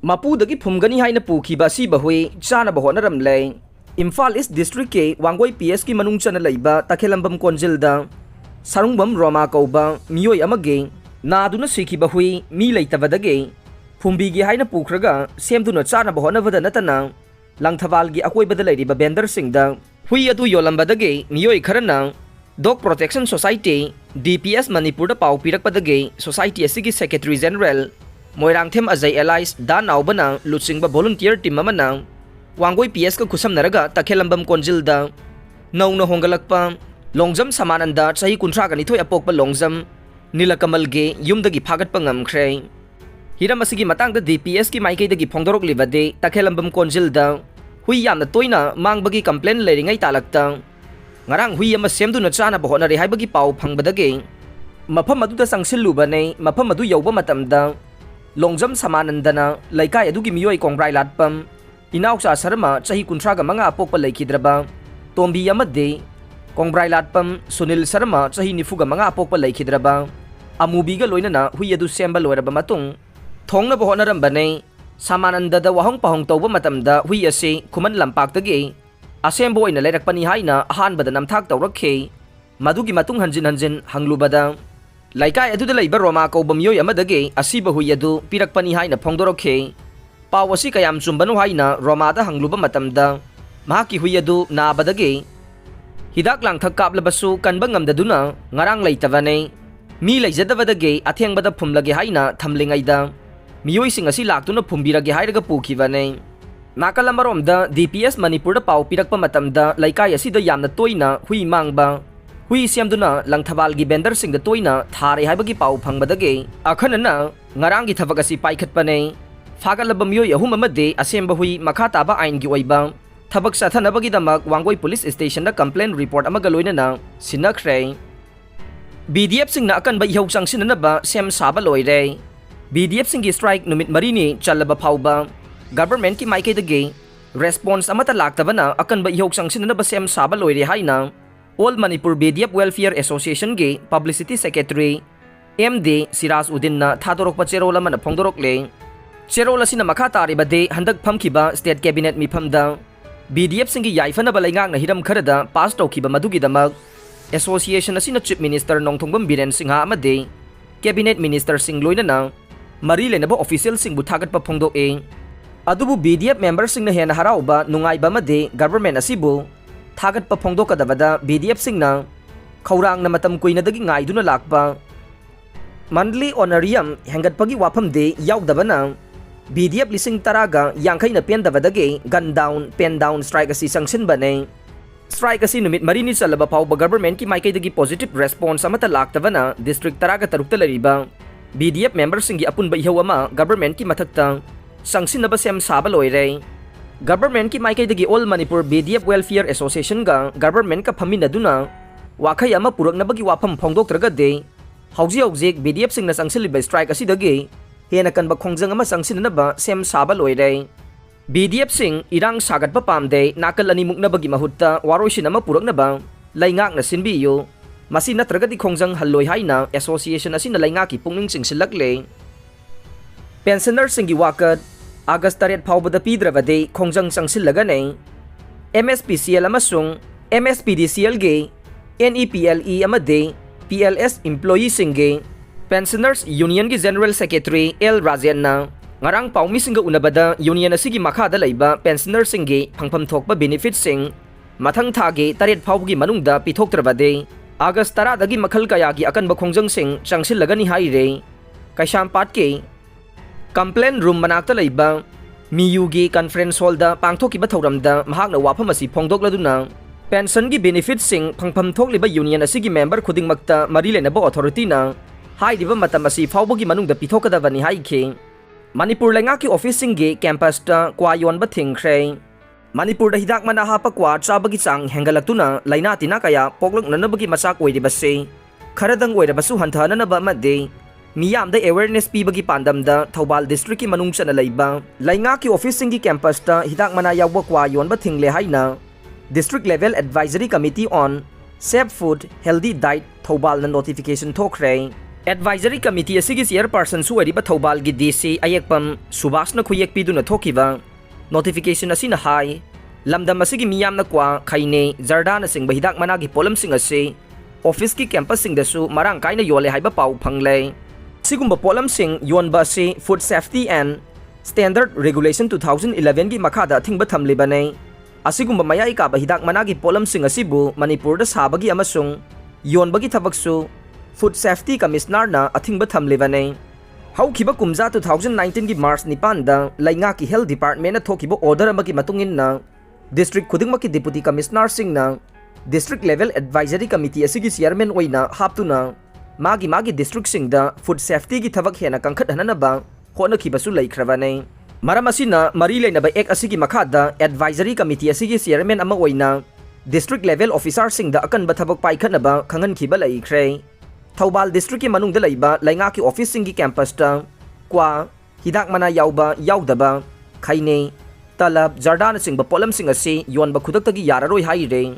Mapudagi Fumgani Haina Pukhiba Asiba hui Chanaba Hotnaramle Imphal East District ke Wangoi PS ki manung chana laiba Takhelambam Konjilda Sarungbam Roma Kauba Miyoi amage Naduna Sikhiba hui mi leitabadage Fumbigi Haina Pukraga Semduna Chanaba Hotnavada natana Langthavalgi Akoibada ladiba Bender Singda Hui adu Yolambadage Miyoi Karana Dog Protection Society DPS Manipur da Pau Pirakpadage Society Asigi Secretary General Moirangthem Azay Allies Dan Naubana Lutsingba Volunteer Team Mamana Wangoi PS ka kusam naraga Takhelambam Konjilda Nauna Hongalakpa Longjam Samananda Chahi Kuntraga Nithoy Apokpa Longjam Nilakamalge Yumdagi Phagat Pangamkhre Hiram asigi matangda DPS ki maikaidagi phongdorok libade Takhelambam Konjilda Hui yamna toina mangbagi complaint leiringai talakta Ngarang hui ama semduna chanaba honare haibagi pau phangbadage Mafam aduda sangsilluba nei mafam adu yauba matamda Longjam Samanandana Laikai adugi miyoi Kongrai Latpam Inauksa Sarma Chahi Kuntraga Manga Apokpa Laikhidraba Tombi Yamade Kongrai Latpam Sunil Sarma Chahi Nifuga Manga Apokpa Laikhidraba Amubiga Loinana Hui adu semba loiraba matung Thongna Hotnarambe nei Samananda da wahong pahong tauba matamda hui ase Kuman Lampaktage Asembo oina leirakpani haina ahanbada namthak taurakhe Madugi matung hanjin hanglubada Laikai aduda leiba Roma kauba miyoi amadage Asiba hui adu pirakpani haina phongdorokhe Paw asi kayam chumbano haina Roma da hangluba matamda Mahaki hui adu nabadage Hidak langthak kaplabasu kanba ngamdaduna ngarang leitabane Mi leijadabadage athengbada phumlage haina thamlingaida Miyoi sing asi laktuna phumbirage hairaga pukhibane Nakalamarom DPS Manipur da pau pirakpa matamda Laikai asida yamna toina hui mangba Hui siamduna langthabalgi bender sing da toina thare haibagi pau phangbadage akhanana ngarangi thabak asi paikhatpane phagalaba miyoi ahum amade asemba hui makha taba ain gi oiba thabak sathanabagi damak Wangoi Police Station da complaint report amaga loinana sinakhre BDF sing na akan ba ihok sang sinanaba sem saba loire BDF sing gi strike numit marini chalaba phauba government ki maikaidage response amata laktabana akan ba ihok sang sinanaba sem saba loire haina All Manipur BDF Welfare Association ge Publicity Secretary MD Siraz Udin na thadorokpa cherola man phongdorokle cherola sina makha taribade handak phamkiba State Cabinet miphamda BDF singi yaifana balaingang na hiram kharada pass tawkiba madugi damak Association asina Chief Minister Nongthongbam Biren Singha amade Cabinet Minister Sing loinana mari lenaba official sing bu thagatpa phongdoke adubu BDF member sing na hena harauba nungaiba made government asibu Thagatpa phongdokadabada BDF singna khaurang na matam kuinadagi ngaiduna lakpa monthly honorarium hengatpagi waphamde yaudabana BDF lising taraga yangkai na pendabadage gun down pen down strike asi sangsinba nei strike asi numit marini salaba pauba government ki maikaidagi positive response amata laktabana district taraga tarukta lariba BDF member singi apunba ihawama government ki mathakta sangsinaba sem saba loire Government ki maikaidagi All Manipur BDF Welfare Association ga government ka phaminaduna wakhai ama purak nabagi wapham phongdoktraga de hauji BDF sing na sangsilba strike asidage hena kanba khongjang ama sangsinanaba sem saba loire BDF sing irang sagatpa pamde nakal ani muknabagi mahutta waroisin ama puraknaba laingak na sinbiyo masi natragadi khongjang halloi haina association asina laingaki pungning singsilakle pensioner singi wakat August 3 faubada pidrabade khongjang sangsillaga nei MSPCL amasung MSPDCL ge NEPLE amade PLS employee singge Pensioners Union gi General Secretary L Rajenna ngarang paumi singa unabada union asigi makhada laiba pensioners singge phangpham thokpa benefit sing mathang thage taret phaugi manungda pithoktrabade August 10 dagi makhal kaya gi akan ba khongjang sing changsillaga ni haire Kaishampat ke Complaint room manakta laiba Miyugi conference hall da pangthokiba thoramda mahakna wafam asi phongdokladuna pension gi benefit sing phangpham thokliba union asigi member khudingmakta marilenaba authority na haidiba matam asi phaubogi manungda pithokadabani haikhe Manipur lengaki office sing gi campus ta kwayon ba thingkhre Manipur da hidak mana hapa kwa chabagi chang hengalaktuna laina tina kaya poklok nanabagi machak oiribase kharadang oirabasu hanthana na ba made Miyam da awareness pibagi pandamda Thobal district ki manung chana laiba lainga ki office singi campus ta hidak mana yawba kwa yon ba thingle haina district level advisory committee on safe food healthy diet Thobal na notification thokre Advisory Committee asigi chairperson su ariba Thobal gi DC Ayekpam Subhasna khuyek piduna thokiba notification asina hai lamdam asigi miyamna kwa khaine Zardana sing bahidak managi polam sing ase office ki campus sing dasu marang kaina yole haiba pau phangle sigumba polam sing yonba se Food Safety and Standard Regulation 2011 gi makhada thingba thamlibane asigumba mayai ka bahidak managi polam sing asibu Manipur da sabagi amasung yonbagi thabaksu Food Safety Commissioner na athingba thamlibane haukiba kumja 2019 gi March 9 da lainga ki Health Department na thokiba order amagi matungin na district khudingma ki Deputy Commissioner sing na district level advisory committee asigi chairman oina haptuna magi district sing da food safety gi thabak hena kangkhat hananaba hona khibasu laikhrabane maram asina mari leinaba ek asigi makhada advisory committee asigi chairman ama oina district level officer sing da akan ba thabak paikhanaba khangan khiba laikhre Thobal district ki manung da laiba lainga ki office sing gi campus ta kwa hidak mana yauba yaudaba khaine talab Zardana sing ba polam sing ase yonba khudak tagi yararoi haire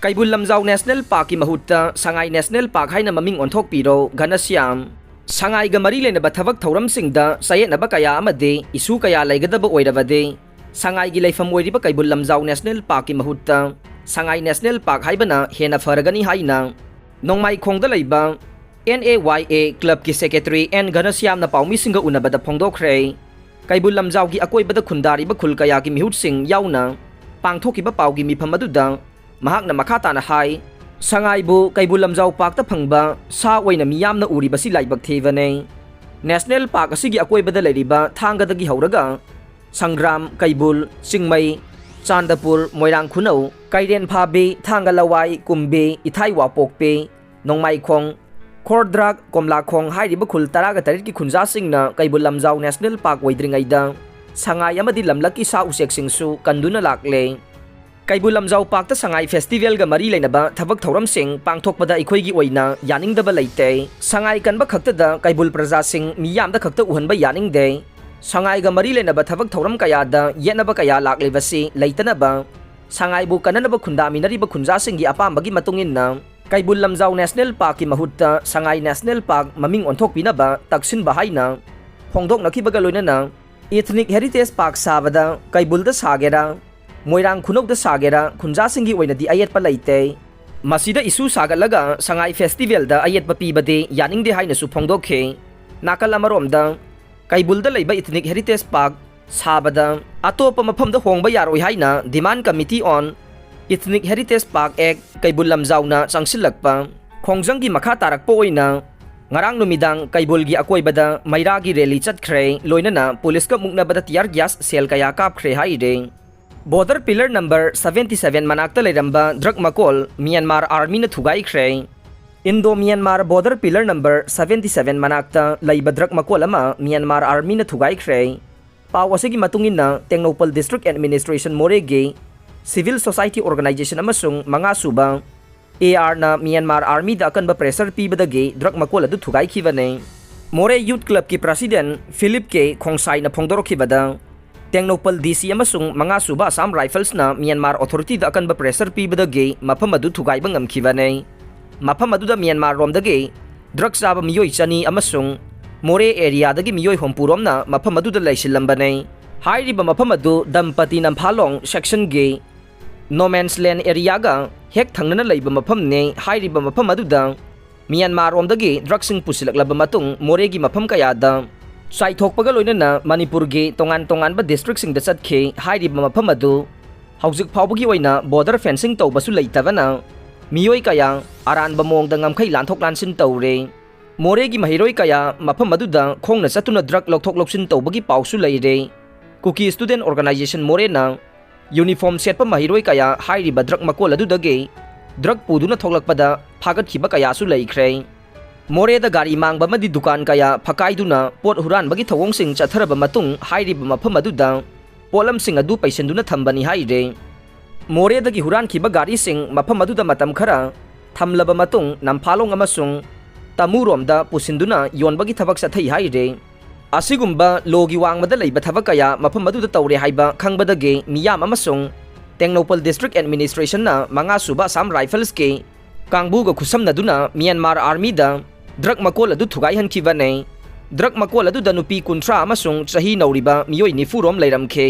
Kaibul Lamjau National Park ki mahutta Sangai National Park haina maming onthok piro Ganasiam Sangai ga mari lena ba thabak thoram sing da sayet na ba kaya amade isu kaya laigadaba oirabade Sangai gi laifam oiriba Kaibul Lamjau National Park ki mahutta Sangai National Park haibana hena faragani haina Nongmai khongda laiba NAYA Club ki Secretary N Ganasiam na paumi singa unabada phongdokre Kaibul Lamjau gi akoibada khundari ba khul kaya ki mihut sing yauna pangthokiba paugi mifam aduda mahakna makhata na hai Sangai bu Kaibul Lamjau Park ta phangba sa oina miyamna uriba si laibak thevane National Park asigi akoibada leiriba thangadagi hauraga Sangram Kaibul Singmai Chandapur Moirang Khunau Kairen Phabe Thangalawai Kumbe Ithaiwa Pokpe Nongmai Khong Khordrak Komla Khong hairiba khul taraga tarit ki khunja singna Kaibul Lamjau National Park waidringaida Sangai amadi lamlaki sa usek singsu kanduna lakle Kaibul Lamjau Park ta Sangai Festival ga mari leinaba thabak thoram sing pangthokpada ikhoi gi oina yaningdaba leite Sangai kanba khakta da Kaibul praja sing miyam da khakta uhanba yaningde Sangai ga mari leinaba thabak thoram kaya da yenaba kaya laklebasi leitanaba Sangai bu kananaba khundami nariba khunja sing gi apambagi matungin na Kaibul Lamjau National Park ki mahutta Sangai National Park maming onthok pinaba taksin bahaina phongdok nakibaga loinana Ethnic Heritage Park sabada Kaibul da sagera Moirang Khunok da sagera khunja singi oina di ayet pa leite masida isu sagalaga Sangai Festival da ayet pa pibade yaningde haina su phongdokhe nakal amarom da Kaibul da leiba Ethnic Heritage Park sabada atopa mafam da hongba yaroi haina Demand Committee on Ethnic Heritage Park Act Kaibul Lamjau na changsilakpa khongjang gi makha tarakpa oina ngarang numidang Kaibul gi akoibada maira gi rally chatkhre loinana police ka mukna bada tiar gas sel kaya kapkhre haide Border Pillar number 77 manakta leiramba drug makol Myanmar Army na thugai khre Indo Myanmar Border Pillar number 77 manakta laiba drug makol ama Myanmar Army na thugai khre pawasigi matungin na Tengnopal District Administration Morege Civil Society Organization amasung mga suba AR na Myanmar Army da akan ba pressure pibadagi drug makol adu thugai khibane More Youth Club ki President Philip K Khongsai na phongdoro khibada Tengnopal DC amasung mga suba Assam Rifles na Myanmar Authority da akan ba pressure pibadagi mafam adu thugai bangam khibane mafam adu da Myanmar rom dagi drug saba miyoi chani amasung More area dagi miyoi hompurom na mafam adu da laisilambane hairiba mafam adu Dampati Namphalong section G No Man's Land area ga hek thangnana leiba mafam ne hairiba mafam adu da Myanmar rom dagi drug sing pusilaklaba matung More gi mafam kaya da Sai thokpaga loinana Manipur gi tongan ba district sing da chatkhe hairiba mafam adu haujik phawbagi oina border fencing tawbasu leitabana miyoi kaya aranba mong da ngamkhai lanthok lansin tawre More gi mahiroi kaya mafam adu da khongna chatuna drug lokthok loksin tawbagi pausu leire Cookie Student Organization More na uniform set pa mahiroi kaya hairiba drug makol adu dage drug puduna thoklakpada phagat khiba kaya su leikhre More da gari mangba madi dukan kaya phakaiduna pot huran bagi thawong sing chatharaba matung hairiba mafam adu da polam sing adu paisenduna thambani haire More da gi huran khiba gari sing mafam adu da matam khara thamlaba matung Namphalong amasung tamurom da pusinduna yonbagi thabak sathai haire Asigumba logi wangmada leiba thabak kaya mafam adu da tawre haiba khangbadage miyam amasung Tengnopal District Administration na mga suba Assam Rifles ke kangbu ga khusam na duna Myanmar Army da drug मकोल अदु थुगाइहनखिबने drug मकोल अदुदा नुपी 30 अमसुंग चही नौरिबा मियोई 90 लेरमखे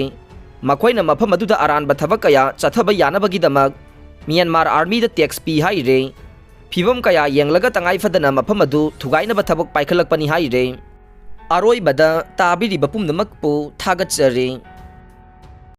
मखोइना मफम अदुदा अरानबा थबक कया चथबा यानबगिदमक Myanmar army दा tax P हाइरे फिबम कया येंगलगा तंगाई फदना मफम अदु थुगाइनबा थबक पाइखलकपनि हाइरे अरोइबदा ताबिरिबा पुमनमकपु थागतचरे।